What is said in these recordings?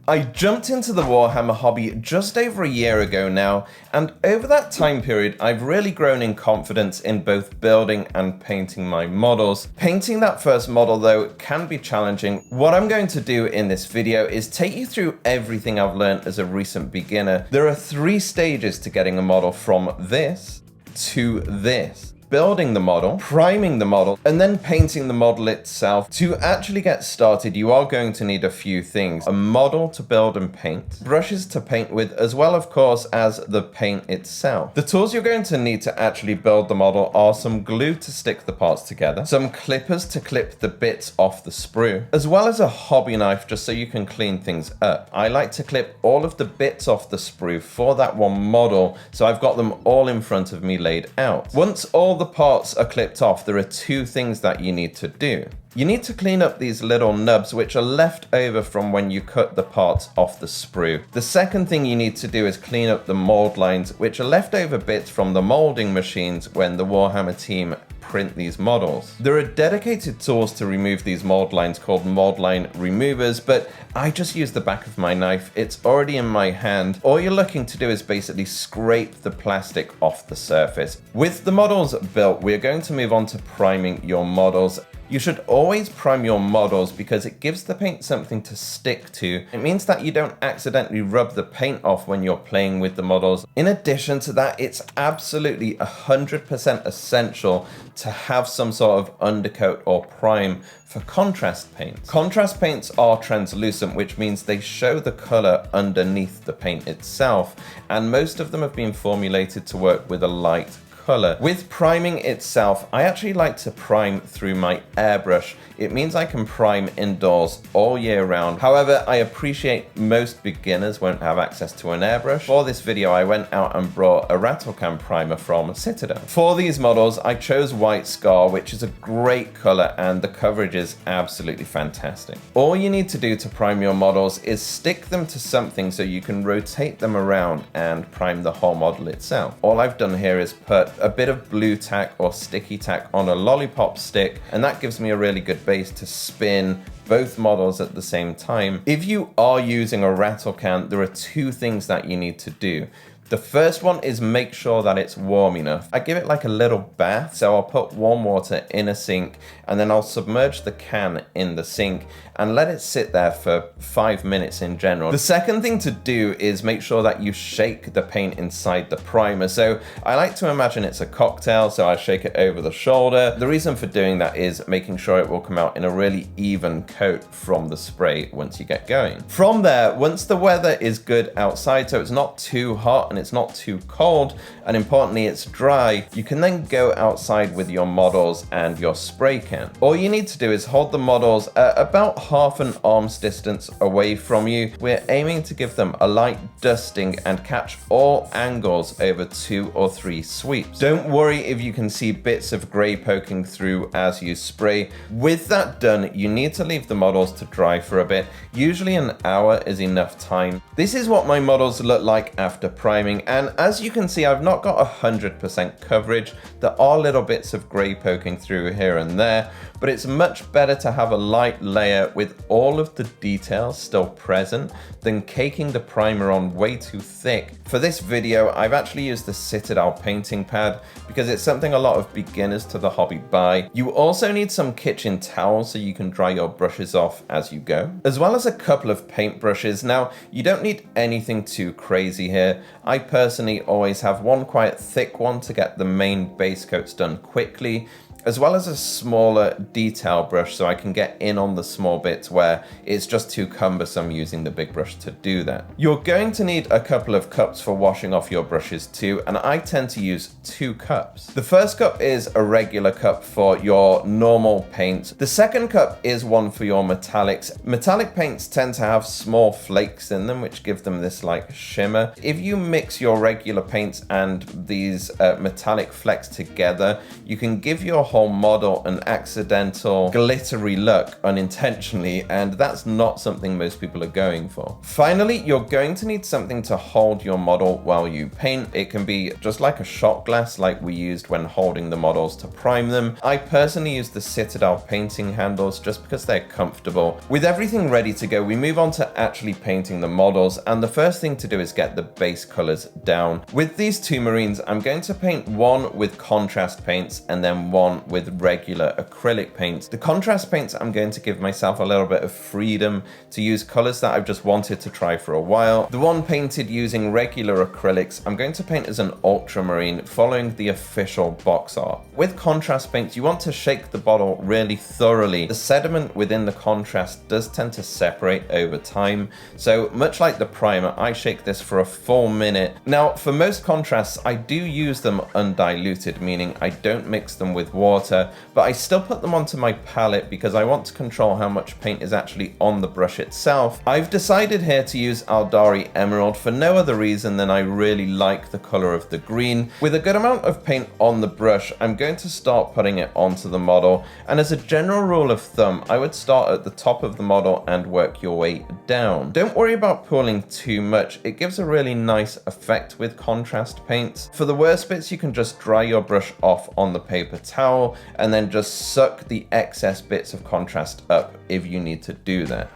I jumped into the Warhammer hobby just over a year ago now, and over that time period I've really grown in confidence in both building and painting my models. Painting that first model though can be challenging. What I'm going to do in this video is take you through everything I've learned as a recent beginner. There are 3 stages to getting a model from this to this. Building the model, priming the model, and then painting the model itself. To actually get started, you are going to need a few things. A model to build and paint, brushes to paint with, as well of course as the paint itself. The tools you're going to need to actually build the model are some glue to stick the parts together, some clippers to clip the bits off the sprue, as well as a hobby knife just so you can clean things up. I like to clip all of the bits off the sprue for that one model, so I've got them all in front of me laid out. Once all the parts are clipped off, there are 2 things that you need to do. You need to clean up these little nubs which are left over from when you cut the parts off the sprue. The second thing you need to do is clean up the mold lines, which are leftover bits from the molding machines when the Warhammer team print these models. There are dedicated tools to remove these mold lines called mold line removers, but I just use the back of my knife. It's already in my hand. All you're looking to do is basically scrape the plastic off the surface. With the models built, we're going to move on to priming your models. You should always prime your models because it gives the paint something to stick to. It means that you don't accidentally rub the paint off when you're playing with the models. In addition to that, it's absolutely 100% essential to have some sort of undercoat or prime for contrast paints. Contrast paints are translucent, which means they show the color underneath the paint itself, and most of them have been formulated to work with a light color. With priming itself, I actually like to prime through my airbrush. It means I can prime indoors all year round. However, I appreciate most beginners won't have access to an airbrush. For this video, I went out and brought a rattle can primer from Citadel. For these models, I chose White Scar, which is a great color and the coverage is absolutely fantastic. All you need to do to prime your models is stick them to something so you can rotate them around and prime the whole model itself. All I've done here is put a bit of blue tack or sticky tack on a lollipop stick, and that gives me a really good base to spin both models at the same time. If you are using a rattle can, there are 2 things that you need to do. The first one is make sure that it's warm enough. I give it like a little bath, so I'll put warm water in a sink and then I'll submerge the can in the sink and let it sit there for 5 minutes in general. The second thing to do is make sure that you shake the paint inside the primer. So I like to imagine it's a cocktail, so I shake it over the shoulder. The reason for doing that is making sure it will come out in a really even coat from the spray once you get going. From there, once the weather is good outside, so it's not too hot and it's not too cold, and importantly it's dry, you can then go outside with your models and your spray can. All you need to do is hold the models at about half an arm's distance away from you. We're aiming to give them a light dusting and catch all angles over 2 or 3 sweeps. Don't worry if you can see bits of grey poking through as you spray. With that done, you need to leave the models to dry for a bit. Usually an hour is enough time. This is what my models look like after priming, and as you can see, I've not got 100% coverage. There are little bits of grey poking through here and there, but it's much better to have a light layer with all of the details still present than caking the primer on way too thick. For this video, I've actually used the Citadel painting pad because it's something a lot of beginners to the hobby buy. You also need some kitchen towels so you can dry your brushes off as you go, as well as a couple of paint brushes. Now, you don't need anything too crazy here. I personally always have one quite thick one to get the main base coats done quickly, as well as a smaller detail brush so I can get in on the small bits where it's just too cumbersome using the big brush to do that. You're going to need a couple of cups for washing off your brushes too, and I tend to use 2 cups. The first cup is a regular cup for your normal paints. The second cup is one for your metallics. Metallic paints tend to have small flakes in them which give them this like shimmer. If you mix your regular paints and these metallic flecks together, you can give your whole whole model an accidental glittery look unintentionally, and that's not something most people are going for. Finally, you're going to need something to hold your model while you paint. It can be just like a shot glass like we used when holding the models to prime them. I personally use the Citadel painting handles just because they're comfortable. With everything ready to go, we move on to actually painting the models, and the first thing to do is get the base colors down. With these two Marines, I'm going to paint one with contrast paints and then one with regular acrylic paints. The contrast paints, I'm going to give myself a little bit of freedom to use colors that I've just wanted to try for a while. The one painted using regular acrylics, I'm going to paint as an ultramarine following the official box art. With contrast paints, you want to shake the bottle really thoroughly. The sediment within the contrast does tend to separate over time, so much like the primer, I shake this for a full minute. Now, for most contrasts, I do use them undiluted, meaning I don't mix them with water, but I still put them onto my palette because I want to control how much paint is actually on the brush itself. I've decided here to use Aldari Emerald for no other reason than I really like the color of the green. With a good amount of paint on the brush, I'm going to start putting it onto the model, and as a general rule of thumb, I would start at the top of the model and work your way down. Don't worry about pooling too much, it gives a really nice effect with contrast paints. For the worst bits, you can just dry your brush off on the paper towel and then just suck the excess bits of contrast up if you need to do that.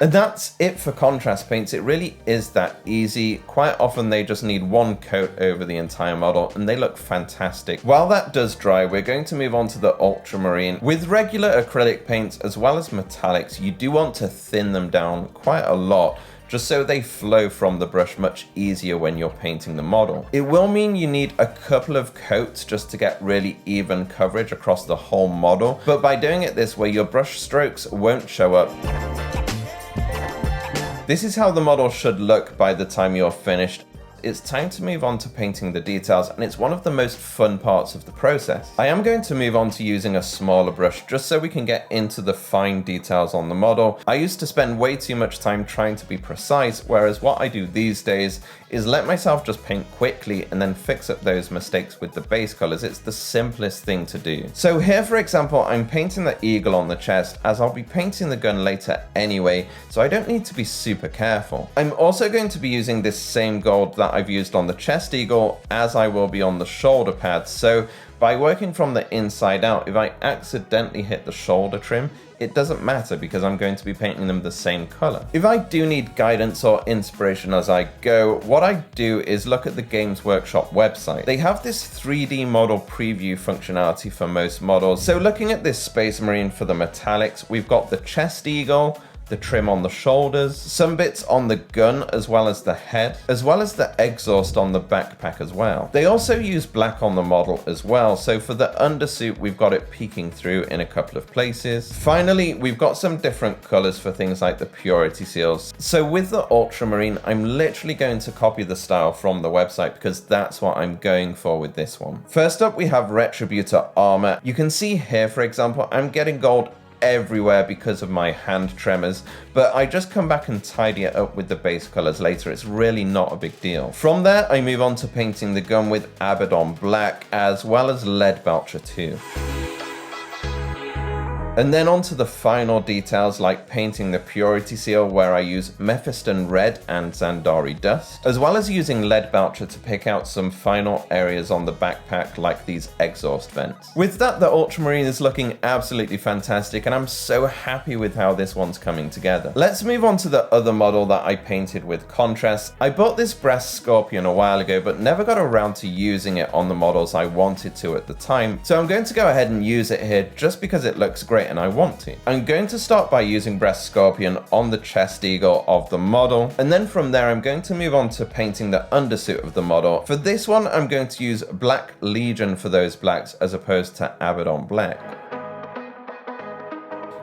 And that's it for contrast paints. It really is that easy. Quite often they just need one coat over the entire model and they look fantastic. While that does dry, we're going to move on to the ultramarine. With regular acrylic paints as well as metallics, you do want to thin them down quite a lot, just so they flow from the brush much easier when you're painting the model. It will mean you need a couple of coats just to get really even coverage across the whole model, but by doing it this way, your brush strokes won't show up. This is how the model should look by the time you're finished. It's time to move on to painting the details, and it's one of the most fun parts of the process. I am going to move on to using a smaller brush just so we can get into the fine details on the model. I used to spend way too much time trying to be precise, whereas what I do these days is let myself just paint quickly and then fix up those mistakes with the base colors. It's the simplest thing to do. So here, for example, I'm painting the eagle on the chest, as I'll be painting the gun later anyway, so I don't need to be super careful. I'm also going to be using this same gold that I've used on the chest eagle as I will be on the shoulder pads. So by working from the inside out, if I accidentally hit the shoulder trim, it doesn't matter because I'm going to be painting them the same color. If I do need guidance or inspiration as I go, what I do is look at the Games Workshop website. They have this 3D model preview functionality for most models. So looking at this Space Marine for the metallics, we've got the chest eagle, the trim on the shoulders, some bits on the gun as well as the head, as well as the exhaust on the backpack as well. They also use black on the model as well, so for the undersuit we've got it peeking through in a couple of places. Finally, we've got some different colors for things like the purity seals. So with the ultramarine, I'm literally going to copy the style from the website because that's what I'm going for with this one. First up, we have Retributor armor. You can see here, for example, I'm getting gold everywhere because of my hand tremors, but I just come back and tidy it up with the base colors later. It's really not a big deal. From there, I move on to painting the gun with Abaddon Black as well as Lead Belcher too. And then on to the final details like painting the purity seal, where I use Mephiston Red and Zandari Dust, as well as using Lead Belcher to pick out some final areas on the backpack like these exhaust vents. With that, the Ultramarine is looking absolutely fantastic and I'm so happy with how this one's coming together. Let's move on to the other model that I painted with contrast. I bought this Brass Scorpion a while ago but never got around to using it on the models I wanted to at the time, so I'm going to go ahead and use it here just because it looks great and I want to. I'm going to start by using Brass Scorpion on the chest eagle of the model, and then from there I'm going to move on to painting the undersuit of the model. For this one, I'm going to use Black Legion for those blacks as opposed to Abaddon Black.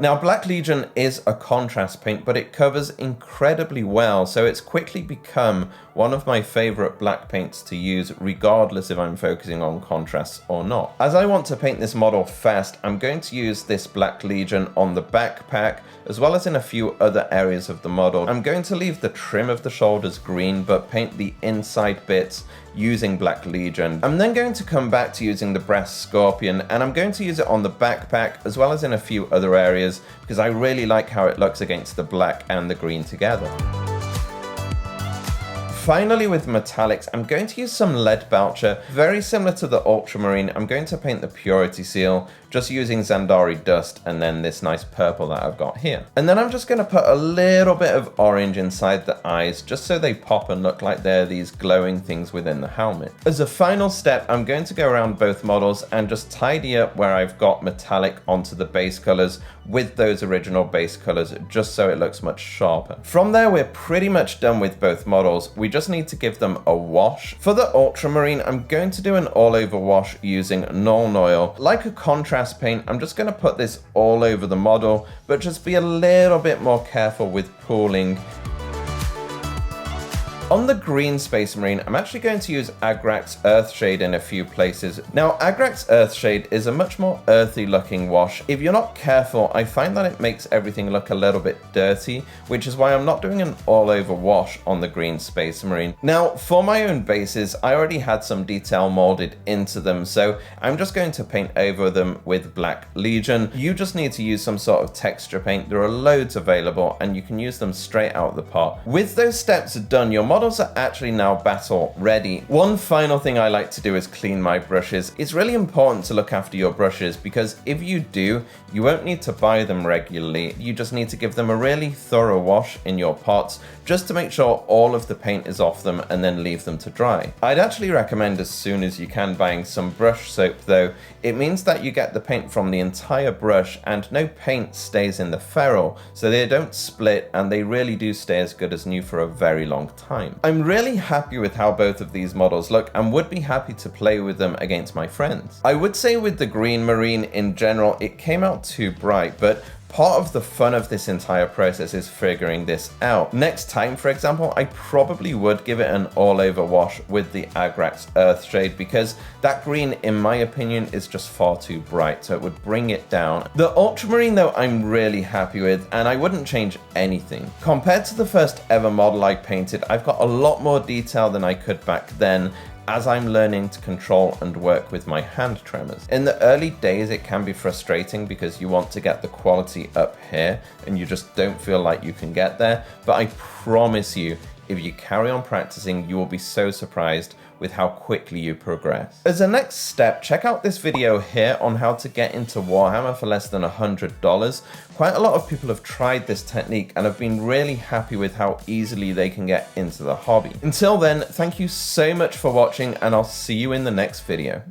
Now, Black Legion is a contrast paint, but it covers incredibly well, so it's quickly become one of my favorite black paints to use, regardless if I'm focusing on contrasts or not. As I want to paint this model fast, I'm going to use this Black Legion on the backpack, as well as in a few other areas of the model. I'm going to leave the trim of the shoulders green, but paint the inside bits using Black Legion. I'm then going to come back to using the Brass Scorpion, and I'm going to use it on the backpack as well as in a few other areas because I really like how it looks against the black and the green together. Finally, with metallics, I'm going to use some lead belcher. Very similar to the ultramarine, I'm going to paint the purity seal, just using Zandari dust and then this nice purple that I've got here. And then I'm just going to put a little bit of orange inside the eyes, just so they pop and look like they're these glowing things within the helmet. As a final step, I'm going to go around both models and just tidy up where I've got metallic onto the base colors with those original base colors, just so it looks much sharper. From there, we're pretty much done with both models. We just need to give them a wash. For the ultramarine, I'm going to do an all-over wash using Nuln Oil. Like a contrast paint, I'm just going to put this all over the model, but just be a little bit more careful with pooling. On the green Space Marine, I'm actually going to use Agrax Earthshade in a few places. Now, Agrax Earthshade is a much more earthy looking wash. If you're not careful, I find that it makes everything look a little bit dirty, which is why I'm not doing an all-over wash on the green Space Marine. Now, for my own bases, I already had some detail molded into them, so I'm just going to paint over them with Black Legion. You just need to use some sort of texture paint. There are loads available, and you can use them straight out of the pot. With those steps done, your models are actually now battle ready. One final thing I like to do is clean my brushes. It's really important to look after your brushes because if you do, you won't need to buy them regularly. You just need to give them a really thorough wash in your pots just to make sure all of the paint is off them and then leave them to dry. I'd actually recommend as soon as you can buying some brush soap though. It means that you get the paint from the entire brush and no paint stays in the ferrule, so they don't split and they really do stay as good as new for a very long time. I'm really happy with how both of these models look and would be happy to play with them against my friends. I would say with the Green Marine in general, it came out too bright, but part of the fun of this entire process is figuring this out. Next time, for example, I probably would give it an all-over wash with the Agrax Earthshade because that green, in my opinion, is just far too bright, so it would bring it down. The Ultramarine, though, I'm really happy with, and I wouldn't change anything. Compared to the first ever model I painted, I've got a lot more detail than I could back then, as I'm learning to control and work with my hand tremors. In the early days, it can be frustrating because you want to get the quality up here and you just don't feel like you can get there. But I promise you, if you carry on practicing, you will be so surprised with how quickly you progress. As a next step, check out this video here on how to get into Warhammer for less than $100. Quite a lot of people have tried this technique and have been really happy with how easily they can get into the hobby. Until then, thank you so much for watching and I'll see you in the next video.